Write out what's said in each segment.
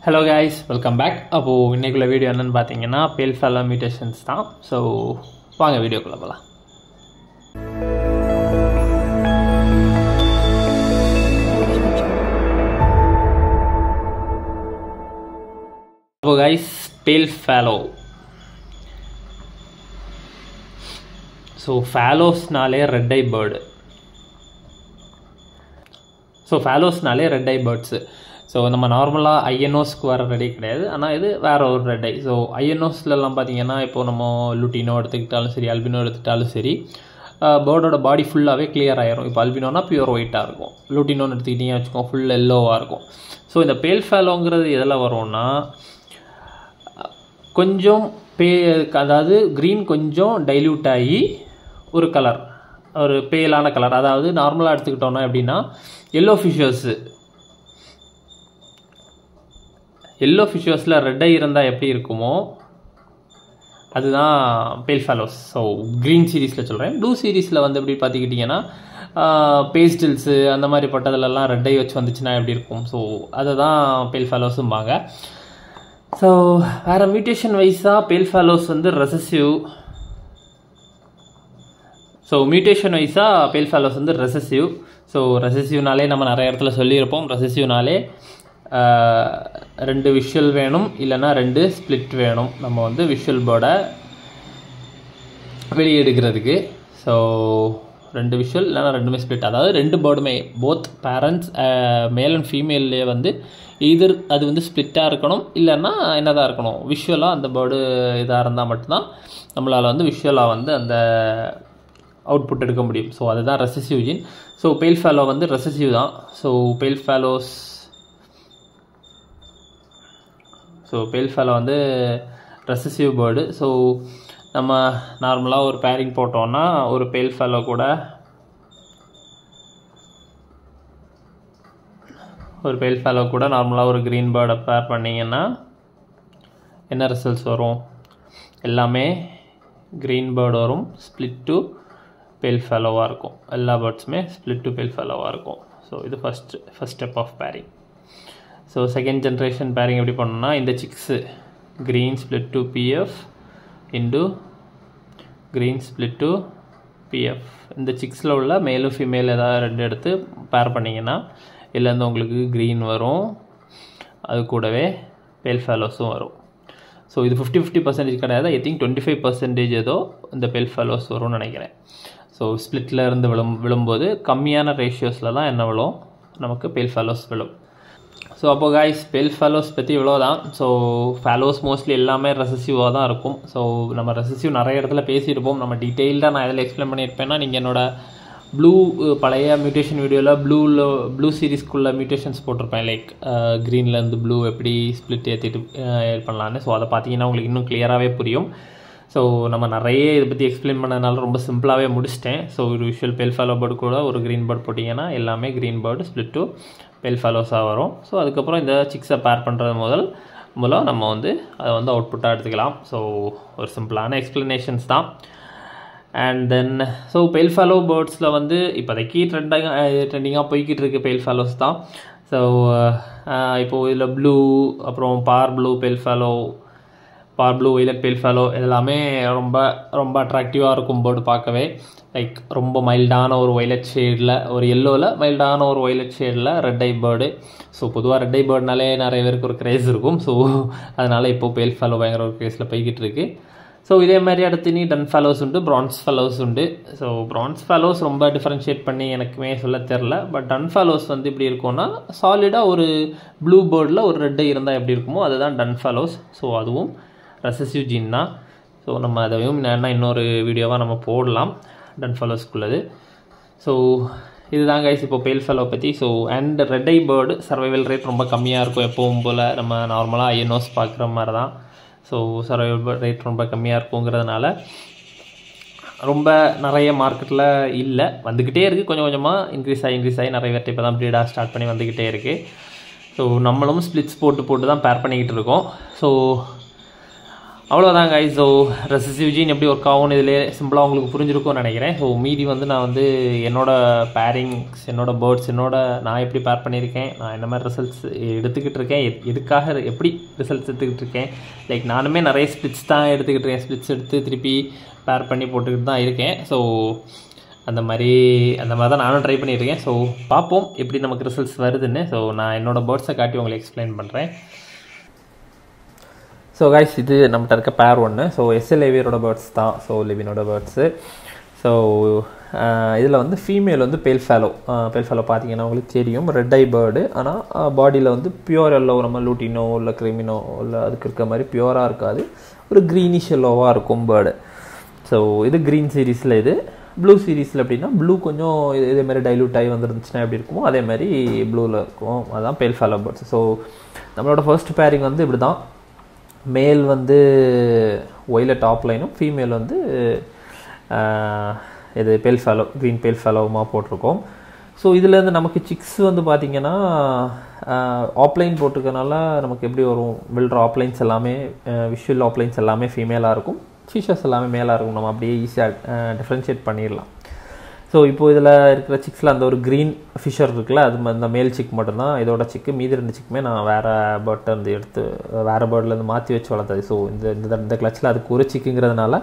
Hello guys, welcome back. அப்போ இன்னைக்குள்ள video என்னன்னு பார்த்தீங்கன்னா pale fellow mutations தான். ஸோ வாங்க வீடியோக்குள்ள போகலாம். அப்போ guys, pale fallow. ஸோ fallows-நாலே ரெட் ஐ பேர்டு. ஸோ fallows-நாலே ரெட் ஐ பேர்ட்ஸு. ஸோ நம்ம நார்மலாக ஐஎன்ஓஸ்க்கு வர ரெடை கிடையாது, ஆனால் இது வேறு ஒரு ரெடை. ஸோ ஐஎன்ஓஸ்லாம் பார்த்தீங்கன்னா இப்போது நம்ம லுட்டினோ எடுத்துக்கிட்டாலும் சரி, அல்பினோ எடுத்துக்கிட்டாலும் சரி, பேர்டோட பாடி ஃபுல்லாகவே கிளியர் ஆகிரும். இப்போ அல்பினோனா பியூர் ஒயிட்டாக இருக்கும், லுட்டினோன்னு எடுத்துக்கிட்டிங்க வச்சுக்கோங்க ஃபுல் எல்லோவாக இருக்கும். ஸோ இந்த பேல் ஃபேலோங்கிறது எதில் வரும்னா கொஞ்சம் அதாவது க்ரீன் கொஞ்சம் டைல்யூட் ஆகி ஒரு கலர், ஒரு பேலான கலர். அதாவது நார்மலாக எடுத்துக்கிட்டோன்னா எப்படின்னா எல்லோ ஃபிஷர்ஸில் ரெட் ஐ இருந்தால் எப்படி இருக்குமோ அதுதான் பேல் ஃபேலோஸ். ஸோ க்ரீன் சீரீஸில் சொல்கிறேன். ப்ளூ சீரீஸில் வந்து எப்படி பார்த்துக்கிட்டிங்கன்னா பேஸ்டில்ஸு அந்த மாதிரி பட்டதுலலாம் ரெட் ஐ வச்சு வந்துச்சுன்னா எப்படி இருக்கும். ஸோ அதை தான் பேல் ஃபேலோஸும்பாங்க. ஸோ வேறு மியூட்டேஷன் வைஸாக பேல் ஃபேலோஸ் வந்து ரெசசிவ். ஸோ மியூட்டேஷன் வைஸாக பேல் ஃபேலோஸ் வந்து ரெசசிவ். ஸோ ரெசசிவ்னாலே நம்ம நிறைய இடத்துல சொல்லியிருப்போம். ரெசசிவ்னாலே 2 விஷுவல் வேணும், இல்லைனா 2 ஸ்ப்ளிட் வேணும் நம்ம வந்து விஷுவல் போர்டை வெளியே எடுக்கிறதுக்கு. ஸோ 2 விஷுவல் இல்லைனா 2மே ஸ்ப்ளிட், அதாவது 2 போர்டுமே போத் பேரண்ட்ஸ் மேல் அண்ட் ஃபீமேல்லே வந்து எதிர் அது வந்து ஸ்ப்ளிட்டாக இருக்கணும், இல்லைன்னா என்னதான் இருக்கணும் விஷுவலாக அந்த போர்டு இதாக இருந்தால் மட்டும்தான் நம்மளால் வந்து விஷுவலாக வந்து அந்த அவுட்புட் எடுக்க முடியும். ஸோ அதுதான் ரெசசிவ் ஜீன். ஸோ பேல் ஃபேலோ வந்து ரெசசிவ் தான். ஸோ பேல் ஃபேலோ வந்து ரெசசிவ் பேர்டு. ஸோ நம்ம நார்மலாக ஒரு பேரிங் போட்டோன்னா ஒரு பேல் ஃபேலோ கூட நார்மலாக ஒரு க்ரீன் பேர்டை பேர் பண்ணிங்கன்னா என்ன ரிசல்ட்ஸ் வரும்? எல்லாமே க்ரீன் பேர்டு வரும், ஸ்ப்ளிட் டு பேல் ஃபேலோவாக இருக்கும். எல்லா பேர்ட்ஸுமே ஸ்ப்ளிட் டு பேல் ஃபேலோவாக இருக்கும். ஸோ இது first step of pairing. So second generation pairing எப்படி பண்ணோம்னா இந்த six green split to BF into green split to BF. இந்த சிக்ஸில் உள்ள மேலும் ஃபீமேல் ஏதாவது 2 எடுத்து பேர் பண்ணிங்கன்னா இதுலேருந்து உங்களுக்கு க்ரீன் வரும், அது கூடவே பேல் ஃபேலோஸும் வரும். ஸோ இது 50-50% கிடையாது, ஐ திங்க் 25% ஏதோ இந்த பேல் ஃபேலோஸ் வரும்னு நினைக்கிறேன். ஸோ ஸ்ப்ளிட்டில் இருந்து விழும்போது கம்மியான ரேஷியோஸில் தான் என்ன விழும், நமக்கு பேல் ஃபேலோஸ் விழும். ஸோ அப்போ காய்ஸ் பேல் ஃபேலோஸ் பற்றி இவ்வளோ தான். ஸோ ஃபேலோஸ் மோஸ்ட்லி எல்லாமே ரெசசிவாக தான் இருக்கும். ஸோ நம்ம ரெசசிவ் நிறைய இடத்துல பேசியிருப்போம். நம்ம டீட்டெயில்டாக நான் எதில் எக்ஸ்பிளைன் பண்ணியிருப்பேன்னா நீங்கள் என்னோடய ப்ளூ பழைய மியூட்டேஷன் வீடியோவில் ப்ளூ சீரீஸ்க்குள்ள மியூட்டேஷன்ஸ் போட்டிருப்பேன். லைக் க்ரீன்லேருந்து ப்ளூ எப்படி ஸ்ப்ளிட் ஏற்றிட்டு பண்ணலான்னு. ஸோ அதை பார்த்தீங்கன்னா உங்களுக்கு இன்னும் கிளியராகவே புரியும். ஸோ நம்ம நிறைய இதை பற்றி எக்ஸ்பிளைன் பண்ணதுனால ரொம்ப சிம்பிளாகவே முடிச்சிட்டேன். ஸோ ஒரு விஷுவல் பேல் ஃபேலோ பேர்டு கூட ஒரு க்ரீன் பேர்டு போட்டிங்கன்னா எல்லாமே க்ரீன் பேர்டு ஸ்ப்ளிட் டு பேல் ஃபேலோஸாக வரும். ஸோ அதுக்கப்புறம் இந்த சிக்ஸை பேர் பண்ணுறது மூலம் நம்ம வந்து அதை வந்து அவுட்புட்டாக எடுத்துக்கலாம். ஸோ ஒரு சிம்பிளான எக்ஸ்ப்ளனேஷன்ஸ் தான். அண்ட் தென் ஸோ பேல் ஃபேலோ பேர்ட்ஸில் வந்து இப்போதைக்கு ட்ரெண்டிங்காக போய்கிட்டு இருக்குது பேல் ஃபேலோஸ் தான். ஸோ இப்போது இதில் ப்ளூ, அப்புறம் பார் ப்ளூ பேல் ஃபேலோ, பார் ப்ளூ வைலட் பேல் ஃபேலோ இதெல்லாமே ரொம்ப அட்ராக்டிவாக இருக்கும் பேர்டு பார்க்கவே. லைக் ரொம்ப மைல்டான ஒரு வைலட் ஷேடில், ஒரு எல்லோவில் மைல்டான ஒரு வைலட் ஷேடில் ரெட் ஐ பேர்டு. ஸோ பொதுவாக ரெட் ஐ பேர்டுனாலே நிறைய பேருக்கு ஒரு க்ரேஸ் இருக்கும். ஸோ அதனால் இப்போது பேல் ஃபேலோ பயங்கர ஒரு க்ரேஸில் போய்கிட்டு இருக்குது. ஸோ இதே மாதிரி அடுத்து நீ டன் ஃபேலோஸ் உண்டு, ப்ரான்ஸ் ஃபேலோஸ் உண்டு. ஸோ ப்ரான்ஸ் ஃபேலோஸ் ரொம்ப டிஃப்ரென்ஷியேட் பண்ணி எனக்குமே சொல்ல தெரில. பட் டன் ஃபேலோஸ் வந்து இப்படி இருக்கும்னா சாலிடாக ஒரு ப்ளூ பேர்டில் ஒரு ரெட் ஐ இருந்தால் எப்படி இருக்குமோ அதுதான் டன் ஃபேலோஸ். ஸோ அதுவும் ரெசசிவ் ஜீன் தான். ஸோ நம்ம அதையும் இன்னொரு வீடியோவாக நம்ம போடலாம் டன் ஃபேலோஸ்க்குள்ளது. ஸோ இதுதான் கைஸ் இப்போ பேல் ஃபேலோ பற்றி. So and red eye bird survival rate ரொம்ப கம்மியாக இருக்கும் எப்பவும் போல். நம்ம நார்மலாக ஐஎன்ஓஸ் பார்க்குற மாதிரி தான். ஸோ சர்வைவல் ரேட் ரொம்ப கம்மியாக இருக்குங்கிறதுனால ரொம்ப நிறைய மார்க்கெட்டில் இல்லை, வந்துக்கிட்டே இருக்குது. கொஞ்சம் கொஞ்சமாக இன்க்ரீஸ் ஆகி நிறைய பேர்ட்ட இப்போ தான் ப்ரீடாக ஸ்டார்ட் பண்ணி வந்துக்கிட்டே இருக்குது. ஸோ நம்மளும் ஸ்ப்ளிட்ஸ் போட்டு தான் பேர் பண்ணிக்கிட்டு இருக்கோம். ஸோ அவ்வளோதாங்க guys. ஸோ ரெசசிவ் ஜீன் எப்படி ஒர்க் ஆகும்னு இதிலே சிம்பிளாக உங்களுக்கு புரிஞ்சிருக்கும்னு நினைக்கிறேன். ஸோ மீதி வந்து நான் வந்து என்னோட பேரிங்ஸ், என்னோட பேர்ட்ஸ், நான் எப்படி பேர் பண்ணியிருக்கேன், நான் என்ன மாதிரி ரிசல்ட்ஸ் எடுத்துக்கிட்டு இருக்கேன், எதுக்காக எப்படி ரிசல்ட்ஸ் எடுத்துக்கிட்டு இருக்கேன், லைக் நானுமே நிறைய ஸ்பிளிட்ஸ் தான் எடுத்துக்கிட்டு இருக்கேன். ஸ்பிளிட்ஸ் எடுத்து திருப்பி பேர் பண்ணி போட்டுக்கிட்டு தான் இருக்கேன். ஸோ அந்த மாதிரி தான் நானும் ட்ரை பண்ணியிருக்கேன். ஸோ பார்ப்போம் எப்படி நமக்கு ரிசல்ட்ஸ் வருதுன்னு. ஸோ நான் என்னோடய பேர்ட்ஸை காட்டி உங்களுக்கு எக்ஸ்பிளைன் பண்ணுறேன். ஸோ கைஸ், இது நம்மகிட்ட இருக்க பேர் ஒன்று. ஸோ எஸ்எல் லேவியரோட பேர்ட்ஸ் தான். ஸோ லிவினோட பேர்ட்ஸு. ஸோ இதில் வந்து ஃபீமேல் வந்து பேல் ஃபேலோ பார்த்தீங்கன்னா உங்களுக்கு தெரியும், ரெட் ஐ பேர்டு. ஆனால் பாடியில் வந்து பியூர் எல்லோ, நம்ம லூட்டினோ இல்லை கிரிமினோ இல்லை அதுக்கு இருக்க மாதிரி பியூராக இருக்காது, ஒரு க்ரீனிஷ் எல்லோவாக இருக்கும் பேர்டு. ஸோ இது க்ரீன் சீரீஸில். இது ப்ளூ சீரீஸில் எப்படின்னா ப்ளூ கொஞ்சம் இதேமாதிரி டைலூட் ஆகி வந்துருந்துச்சுன்னா எப்படி இருக்குமோ அதே மாதிரி ப்ளூவில் இருக்கும். அதுதான் பேல் ஃபேலோ பேர்ட்ஸ். ஸோ நம்மளோட ஃபர்ஸ்ட் பேரிங் வந்து இப்படி தான். மேல் வந்து ஒய்லட் டாப் லைனும், ஃபீமேல் வந்து இது பேல் ஃபேலோ, க்ரீன் பேல் ஃபேலோவுமா போட்டிருக்கோம். ஸோ இதுலேருந்து நமக்கு சிக்ஸ் வந்து பார்த்திங்கன்னா ஆப்லைன் போட்டிருக்கனால நமக்கு எப்படி வரும், வில்ற ஆப்லைன்ஸ் எல்லாமே, விஷுவல் ஆப்லைன்ஸ் எல்லாமே ஃபீமேலாக இருக்கும், ஃபிஷஸ் எல்லாமே மேலாக இருக்கும். நம்ம அப்படியே ஈஸியாக டிஃப்ரென்ஷியேட் பண்ணிடலாம். ஸோ இப்போது இதில் இருக்கிற சிக்ஸில் அந்த ஒரு க்ரீன் ஃபிஷர் இருக்குல்ல, அது அந்த மேல் சிக் மட்டும்தான் இதோட சிக்கு. மீதி 2 சிக்குமே நான் வேறு பேர்ட்டை வந்து எடுத்து வேறு பேர்ட்லேருந்து மாற்றி வச்சு வளர்த்தது. ஸோ இந்த கிளச்சில் அதுக்கு ஒரு சிக்குங்கிறதுனால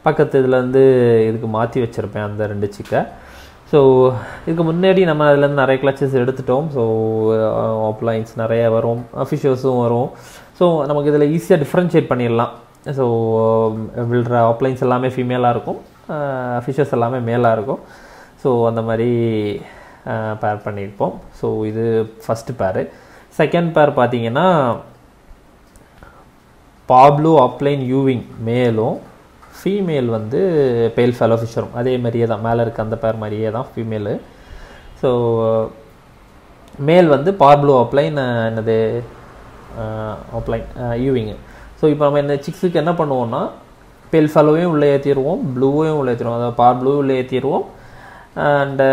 பக்கத்து இதில் வந்து இதுக்கு மாற்றி வச்சுருப்பேன் அந்த 2 சிக்கை. ஸோ இதுக்கு முன்னாடி நம்ம அதுலேருந்து நிறைய கிளச்சஸ் எடுத்துட்டோம். ஸோ ஆப்லைன்ஸ் நிறைய வரும், ஃபிஷர்ஸும் வரும். ஸோ நமக்கு இதில் ஈஸியாக டிஃப்ரென்ஷியேட் பண்ணிடலாம். ஸோ வில்ற ஆப்லைன்ஸ் எல்லாமே ஃபீமேலாக இருக்கும், ஃபிஷஸ் எல்லாமே மேலாக இருக்கும். ஸோ அந்த மாதிரி பேர் பண்ணியிருப்போம். ஸோ இது ஃபஸ்ட்டு பேரு. செகண்ட் பேர் பார்த்தீங்கன்னா பாப்ளோ அப்ளைன் யூவிங் மேலும், ஃபீமேல் வந்து பேல் ஃபேலோ ஃபிஷரும். அதே மாதிரியே தான், மேலே இருக்க அந்த பேர் மாதிரியே தான் ஃபீமேலு. ஸோ மேல் வந்து பாப்ளோ அப்ளைன் என்னது அப்ளைன் யூவிங்கு. ஸோ இப்போ நம்ம இந்த சிக்ஸுக்கு என்ன பண்ணுவோம்னா, பேல் ஃபேலோவையும் உள்ளே ஏற்றிடுவோம், ப்ளூவையும் உள்ளே ஏற்றிடுவோம், அதாவது பார் ப்ளூ உள்ளே ஏற்றிடுவோம். அண்டு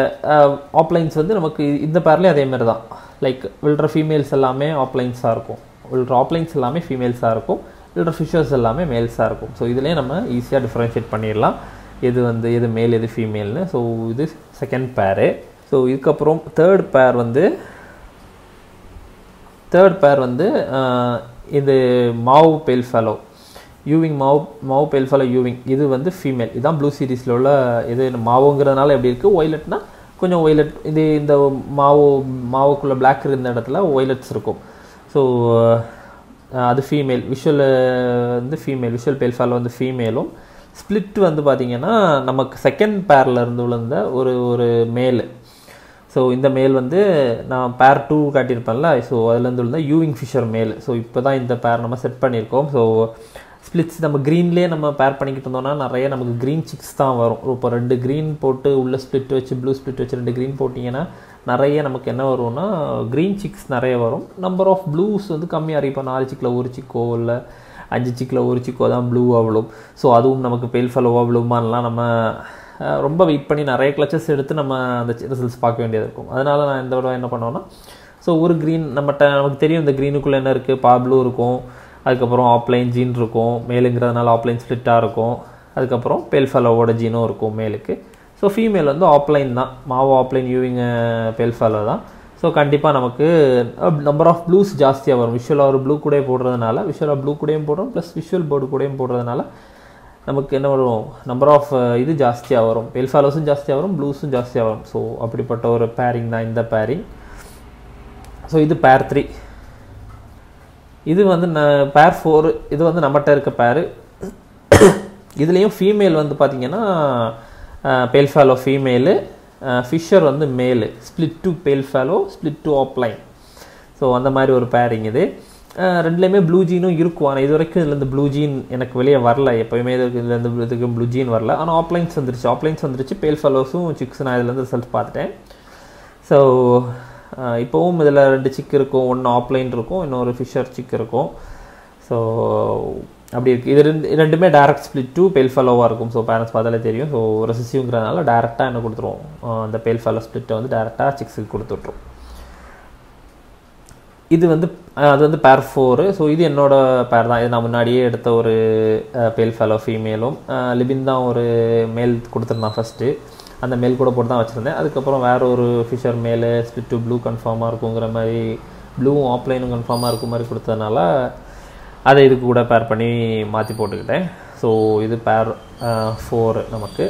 ஆப்லைன்ஸ் வந்து நமக்கு இந்த பேர்லேயும் அதேமாதிரி தான். லைக் வில்ற ஃபீமேல்ஸ் எல்லாமே ஆப்லைன்ஸாக இருக்கும், வில்ற ஆப்லைன்ஸ் எல்லாமே ஃபீமேல்ஸாக இருக்கும், வில்ற ஃபிஷர்ஸ் எல்லாமே மேல்ஸாக இருக்கும். ஸோ இதுலேயே நம்ம ஈஸியாக டிஃப்ரென்ஷியேட் பண்ணிடலாம் எது மேல் எது ஃபீமேல்னு. ஸோ இது செகண்ட் பேரு. ஸோ இதுக்கப்புறம் தேர்ட் பேர் வந்து இது மாவ் பேல் ஃபேலோ யூவிங், மாவ் பேல் ஃபேலோ யூவிங். இது வந்து ஃபீமேல். இதுதான் ப்ளூ சீரீஸில் உள்ள இது. மாவுங்கிறதுனால எப்படி இருக்குது, ஒய்லட்னா கொஞ்சம் ஒய்லட், இந்த மாவுக்குள்ளே பிளாக் இருந்த இடத்துல ஒய்லட்ஸ் இருக்கும். ஸோ அது ஃபீமேல். விஷுவல் வந்து ஃபீமேல், விஷுவல் பேல் ஃபேலோ வந்து ஃபீமேலும். ஸ்பிளிட் வந்து பார்த்திங்கன்னா நமக்கு செகண்ட் பேரில் இருந்து விழுந்த ஒரு மேல். ஸோ இந்த மேல் வந்து நான் பேர் 2 காட்டியிருப்பேன்ல, ஸோ அதுலேருந்து விழுந்த யூவிங் ஃபிஷர் மேல். ஸோ இப்போ தான் இந்த பேர் நம்ம செட் பண்ணியிருக்கோம். ஸோ ஸ்பிளிட்ஸ் நம்ம க்ரீன்லேயே நம்ம பேர் பண்ணிக்கிட்டு இருந்தோம்னா நிறைய நமக்கு க்ரீன் சிக்ஸ் தான் வரும். இப்போ 2 க்ரீன் போட்டு உள்ள ஸ்பிளிட் வச்சு, ப்ளூ ஸ்பிளிட் வச்சு 2 க்ரீன் போட்டிங்கன்னா நிறைய நமக்கு என்ன வரும்னா க்ரீன் சிக்ஸ் நிறைய வரும். நம்பர் ஆஃப் ப்ளூஸ் வந்து கம்மியாக இருக்கும். 4 சிக்கில் 1 சிக்கோ இல்லை 5 சிக்கில் 1 சிக்கோ தான் ப்ளூ அவ்வளோ. ஸோ அதுவும் நமக்கு பேல் ஃபேலோவா ப்ளூமான்லாம் நம்ம ரொம்ப வெயிட் பண்ணி நிறைய கிளச்சஸ் எடுத்து நம்ம அந்த ரிசல்ட்ஸ் பார்க்க வேண்டியது இருக்கும். அதனால் நான் இந்த தடவை என்ன பண்ணுவேன்னா, ஸோ ஒரு க்ரீன் நமக்கு தெரியும் இந்த க்ரீனுக்குள்ளே என்ன இருக்குது, பாப்ளூ இருக்கும், அதுக்கப்புறம் ஆப்லைன் ஜீன் இருக்கும், மேலுங்கிறதுனால ஆப்லைன் ஸ்பிளிட்டாக இருக்கும், அதுக்கப்புறம் பேல் ஃபேலோவோட ஜீனும் இருக்கும் மேலுக்கு. ஸோ ஃபீமேல் வந்து ஆப்லைன் தான், மாவோ ஆப்லைன் யூவிங் பேல் ஃபேலோ தான். ஸோ கண்டிப்பாக நமக்கு நம்பர் ஆஃப் ப்ளூஸ் ஜாஸ்தியாக வரும். விஷுவலாக ஒரு ப்ளூ கூடயே போடுறதுனால, விஷுவலாக ப்ளூ கூடயும் போடுறோம், ப்ளஸ் விஷுவல் போர்டு கூடயும் போடுறதுனால நமக்கு என்ன வரும், நம்பர் ஆஃப் இது ஜாஸ்தியாக வரும், பேல் ஃபேலோஸும் ஜாஸ்தியாக வரும், ப்ளூஸும் ஜாஸ்தியாக வரும். ஸோ அப்படிப்பட்ட ஒரு பேரிங் தான் இந்த பேரிங். ஸோ இது பேர் 3. இது வந்து பேர் 4. இது வந்து நம்மகிட்ட இருக்க பேரு. இதுலேயும் ஃபீமேல் வந்து பார்த்திங்கன்னா பேல் ஃபேலோ ஃபீமேலு, ஃபிஷர் வந்து மேலு, ஸ்பிளிட் டு பேல் Fallot, split to offline. So அந்த மாதிரி ஒரு பேரிங் இது. ரெண்டுலேயுமே ப்ளூ ஜீனும் இருக்கும். ஆனால் இது வரைக்கும் இதுலேருந்து ப்ளூ ஜீன் எனக்கு வெளியே வரல, எப்போயுமே இதுக்கு ப்ளூ ஜீன் வரல. ஆனால் ஆப்லைன்ஸ் வந்துருச்சு, பேல் ஃபேலோஸும் சிக்ஸ் நான் இதுலேருந்து ரிசல்ட் பார்த்துட்டேன். ஸோ இப்போவும் இதில் 2 சிக் இருக்கும், 1 ஆப்லைன் இருக்கும், இன்னொரு ஃபிஷர் சிக் இருக்கும். ஸோ அப்படி இருக்குது. இது ரெண்டுமே டேரக்ட் ஸ்பிளிட் டு பேல் ஃபேலோவாக இருக்கும். ஸோ பேரண்ட்ஸ் பார்த்தாலே தெரியும். ஸோ ரெசிசிவ்ங்கிறதுனால டேரெக்டாக என்ன கொடுத்துருவோம், அந்த பேல் ஃபேலோ ஸ்பிளிட்டை வந்து டேரெக்டாக சிக்ஸுக்கு கொடுத்துட்ருவோம். இது வந்து அது வந்து பேர் 4. ஸோ இது என்னோட பேர் தான். இது நான் முன்னாடியே எடுத்த ஒரு பேல் ஃபெலோ ஃபீமேலும். லிபின் தான் ஒரு மேல் கொடுத்துருந்தான் ஃபஸ்ட்டு. அந்த மேல் கூட போட்டு தான் வச்சுருந்தேன். அதுக்கப்புறம் வேறு ஒரு ஃபிஷர் மேலே ஸ்பிளிட் டு ப்ளூ கன்ஃபார்மாக இருக்குங்கிற மாதிரி, ப்ளூவும் ஆப்லைனும் கன்ஃபார்மாக இருக்கும் மாதிரி கொடுத்ததுனால அதை இதுக்கு கூட பேர் பண்ணி மாற்றி போட்டுக்கிட்டேன். ஸோ இது பேர் 4 நமக்கு.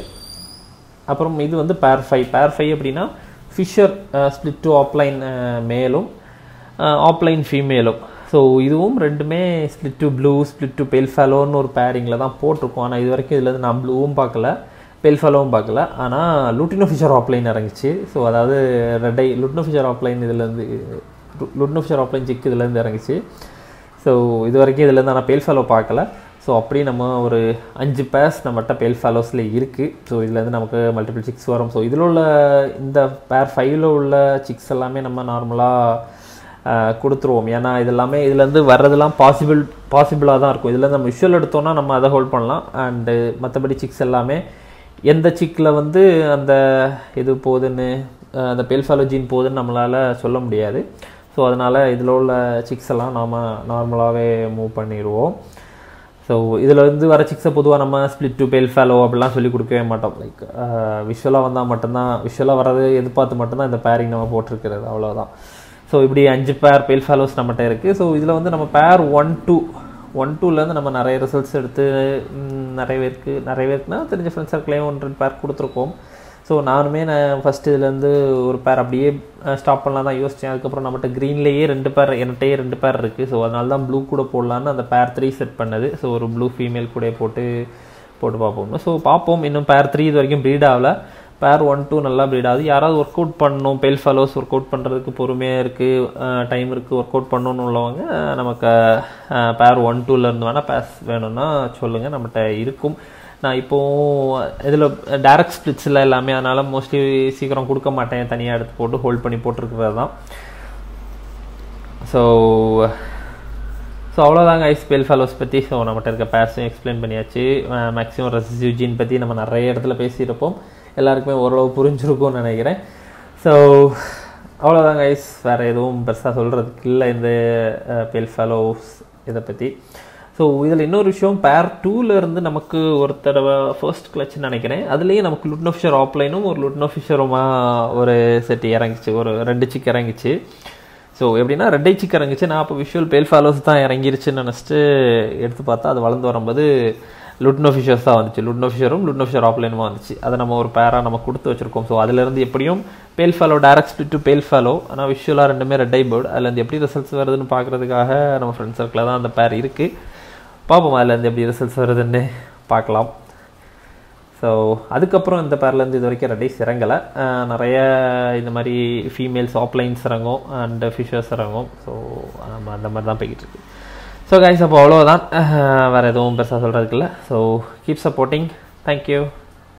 அப்புறம் இது வந்து பேர் 5. பேர் 5 அப்படின்னா ஃபிஷர் ஸ்பிளிட் டு ஆப்லைன் மேலும் ஆப்லைன் ஃபீமேலும். ஸோ இதுவும் ரெண்டுமே split to blue split to பேல் ஃபெலோன்னு ஒரு பேரிங்கில் தான் போட்டிருக்கோம். ஆனால் இது வரைக்கும் இதுலேருந்து நான் ப்ளூவும் பார்க்கல, பேல் ஃபெலோவும் பார்க்கல. ஆனால் லுட்டினோ ஃபிஷர் ஆப்லைன் இறங்கிச்சு. ஸோ அதாவது ரெட்டை லுட்டினோ ஃபிஷர் ஆப்லைன் இதுலேருந்து, லுட்டினோ ஃபிஷர் ஆப்லைன் சிக் இதுலேருந்து இறங்கிச்சு. ஸோ இது வரைக்கும் இதுலேருந்து நான் பேல் ஃபெலோ பார்க்கல. ஸோ அப்படி நம்ம ஒரு 5 பேர்ஸ் நம்மகிட்ட பேல் ஃபெலோஸில் இருக்குது. ஸோ இதுலேருந்து நமக்கு மல்டிபிள் சிக்ஸ் வரும். ஸோ இதில் உள்ள இந்த பேர் 5ல் உள்ள சிக்ஸ் எல்லாமே நம்ம நார்மலாக கொடுத்துருவோம். ஏன்னா இது எல்லாமே இதுலேருந்து வர்றதெல்லாம் பாசிபிளாக தான் இருக்கும். இதில் நம்ம விஷுவல் எடுத்தோன்னா நம்ம அதை ஹோல்ட் பண்ணலாம். அண்டு மற்றபடி சிக்ஸ் எல்லாமே எந்த சிக்கில் வந்து அந்த இது போகுதுன்னு, அந்த பேல் ஃபெலோ ஜீன் போகுதுன்னு நம்மளால் சொல்ல முடியாது. ஸோ அதனால் இதில் உள்ள சிக்ஸ் எல்லாம் நாம் நார்மலாகவே மூவ் பண்ணிடுவோம். ஸோ இதில் வந்து வர சிக்ஸை பொதுவாக நம்ம ஸ்பிளிட் டு பேல் ஃபெலோ அப்படிலாம் சொல்லி கொடுக்கவே மாட்டோம். லைக் விஷுவலாக வந்தால் மட்டும்தான், விஷுவலாக வர்றது எதிர்பார்த்து மட்டும்தான் இந்த பேரிங் நம்ம போட்டிருக்கிறது, அவ்வளோதான். ஸோ இப்படி 5 பேர் பேல் ஃபெலோஸ் நம்மகிட்ட இருக்குது. ஸோ இதில் வந்து நம்ம பேர் 1-2லேருந்து நம்ம நிறைய ரிசல்ட்ஸ் எடுத்து நிறைய பேருக்குனா தெரிஞ்ச ஃப்ரெண்ட்ஸ் சர்க்கிளையும் 1-2 பேர் கொடுத்துருக்கோம். ஸோ நானுமே நான் ஃபஸ்ட்டு இதுலேருந்து ஒரு பேர் அப்படியே ஸ்டாப் பண்ணலாம் தான் யோசித்தேன். அதுக்கப்புறம் நம்மகிட்ட க்ரீன்லேயே 2 பேர், என்கிட்டயே 2 பேர் இருக்குது. ஸோ அதனால தான் ப்ளூ கூட போடலான்னு அந்த பேர் 3 செட் பண்ணது. ஸோ ஒரு ப்ளூ ஃபீமேல் கூட போட்டு பார்ப்போம். ஸோ பார்ப்போம். இன்னும் பேர் 3 இது வரைக்கும் ப்ரீட் ஆகலை. பேர் 1-2 நல்லா ப்ரீட் ஆகுது. யாராவது ஒர்க் அவுட் பண்ணணும், பேல் ஃபெலோஸ் ஒர்க் அவுட் பண்ணுறதுக்கு பொறுமையாக இருக்குது, டைம் இருக்குது, ஒர்க் அவுட் பண்ணணுன்னு உள்ளவங்க நமக்கு பேர் 1-2லேருந்து வேணால் பேஸ் வேணும்னா சொல்லுங்கள், நம்மகிட்ட இருக்கும். நான் இப்போது இதில் டைரக்ட் ஸ்பிளிட்ஸில் எல்லாமே, அதனால் மோஸ்ட்லி சீக்கிரம் கொடுக்க மாட்டேன், தனியாக எடுத்து போட்டு ஹோல்ட் பண்ணி போட்டிருக்கிறது தான். ஸோ அவ்வளோதாங்க ஐஸ் பேல் ஃபெலோஸ் பற்றி. ஸோ நம்மகிட்ட இருக்க பேர்ஸையும் எக்ஸ்பிளைன் பண்ணியாச்சு. மேக்ஸிமம் ரெசிசிவ் ஜீன் பற்றி நம்ம நிறைய இடத்துல பேசியிருப்போம். எல்லாருக்குமே ஓரளவு புரிஞ்சிருக்கும்னு நினைக்கிறேன். ஸோ அவ்வளோதாங்க ஐஸ், வேறு எதுவும் பெருசாக சொல்கிறதுக்கு இல்லை இந்த பேல் ஃபெலோஸ் இதை பற்றி. ஸோ இதில் இன்னொரு விஷயம், பேர் 2லேருந்து நமக்கு ஒரு தடவை ஃபர்ஸ்ட் கிளச்சுன்னு நினைக்கிறேன். அதுலேயே நமக்கு லுட்டினோ ஃபிஷர் ஆப்லைனும் ஒரு லுட்டினோ ஃபிஷருமா ஒரு செட் இறங்கிச்சு, ஒரு 2 சிக் இறங்கிச்சு. ஸோ எப்படின்னா 2 சிக் இறங்கிச்சு. நான் அப்போ விஷுவல் பேல் ஃபெலோஸ் தான் இறங்கிருச்சுன்னு நினச்சிட்டு எடுத்து பார்த்தா அது வளர்ந்து வரும்போது லுட்டினோ ஃபிஷர்ஸ் தான் வந்துச்சு. லுட்டினோ ஃபிஷரும் லுட்டினோ ஃபிஷர் ஆப்லைனுமா வந்துச்சு. அதை நம்ம ஒரு பேராக நம்ம கொடுத்து வச்சுருக்கோம். ஸோ அதிலேருந்து எப்படியும் பேல் ஃபெலோ டைரக்ட் ஸ்பிளிட் டு பேல் ஃபெலோ, ஆனால் விஷுவலாக ரெண்டுமே ரெட் ஐ பேர்ட். அதுலேருந்து எப்படி ரிசல்ட்ஸ் வருதுன்னு பார்க்குறதுக்காக நம்ம ஃப்ரெண்ட் சர்க்கிளில் தான் அந்த பேர் இருக்குது. பார்ப்போம் அதுலேருந்து எப்படி ரிசல்ட்ஸ் வருதுன்னு பார்க்கலாம். ஸோ அதுக்கப்புறம் இந்த பேர்லேருந்து இது வரைக்கும் ரெட்டைஸ் இறங்கலை. நிறைய இந்த மாதிரி ஃபீமேல்ஸ் ஆப்லைன்ஸ் இறங்கும் அண்ட் ஃபிஷர்ஸ் இறங்கும். ஸோ நம்ம அந்த மாதிரி தான் போய்கிட்டு இருக்கு. ஸோ கைஸ் அப்போ அவ்வளோதான், வேறு எதுவும் பெருசாக சொல்கிறதுக்கு இல்லை. So keep supporting. தேங்க்யூ.